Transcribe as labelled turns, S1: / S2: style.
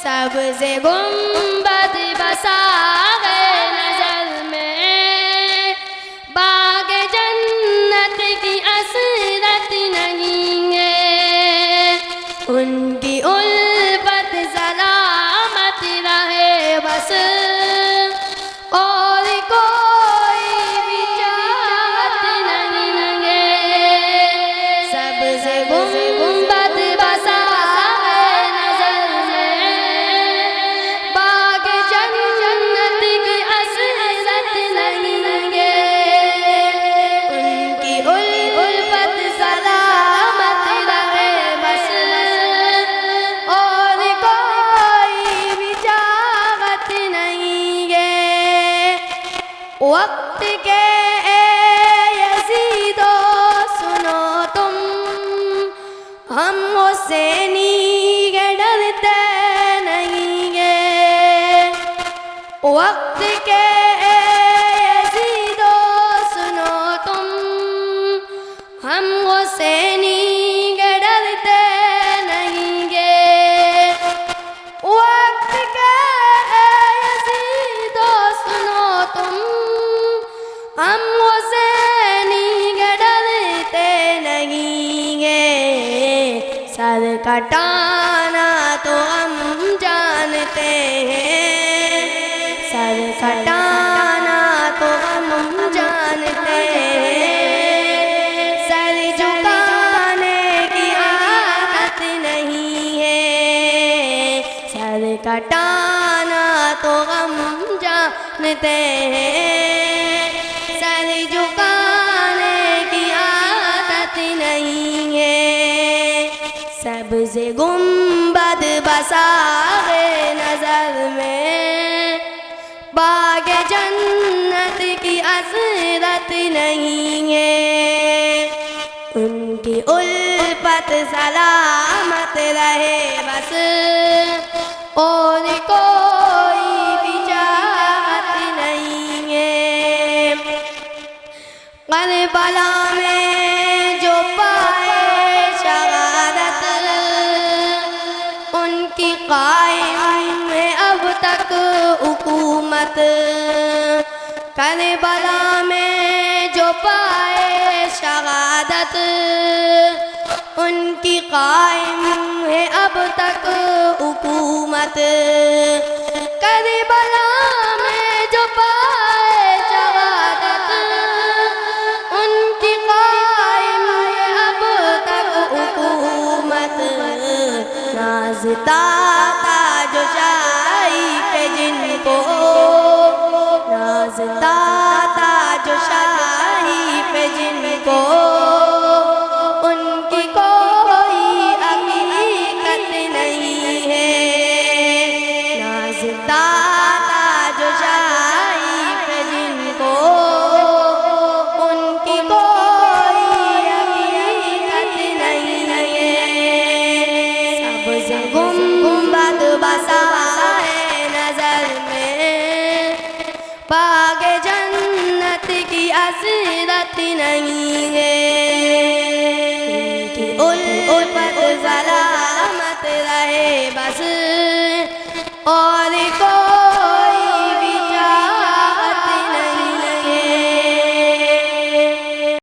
S1: سب سے گنبد بساغے نظر میں، باغ جنت کی حسرت نہیں ہے، ان کی الفت سلامت رہے بس، اور کوئی بھی چاہت نہیں ہے، سب سے گنبد بساغے نظر میں، باغ جنت کی حسرت نہیں ہے، ان کی الفت سلامت رہے بس، اور کوئی بھی چاہت نہیں ہے۔ وقت کے یزیدو سنو تم، ہم حسینی کے ڈرتے نہیں گے، وقت کے یزیدو سنو تم، ہم حسینی کے ڈرتے نہیں گے، وقت کے یزیدو سنو تم، ہم حسینی کے ڈرتے نہیں گے، سر کٹانا تو ہم جانتے ہیں، سر کٹانا تو ہم جانتے ہیں، سر جھکانے کی عادت نہیں ہے، سر کٹانا تو ہم جانتے ہیں، سر جھکانے کی عادت نہیں ہے، سب سے گنبد بساغے نظر میں، باغ جنت کی حسرت نہیں ہے، ان کی الفت سلامت رہے بس، اور کوئی بھی چاہت نہیں ہے۔ کربلا میں جو پائے شہادت، ان کی قائم ہے اب تک حکومت، کربلا میں جو پائے شہادت، ان کی قائم ہے اب تک حکومت، کربلا میں جو پائے شہادت، ان کی قائم ہے اب تک حکومت، ناز تاج و شاہی پہ جن کو، ناز تاج و شاہی پہ جن کو، ان کی کوئی حقیقت نہیں ہے، ناز تاج و شاہی پہ جن کو، ان کی کوئی حقیقت نہیں ہے، سب سے گنبد بساغے نظر میں، باغ جنت کی حسرت نہیں ہے، ان کی الفت سلامت رہے بس،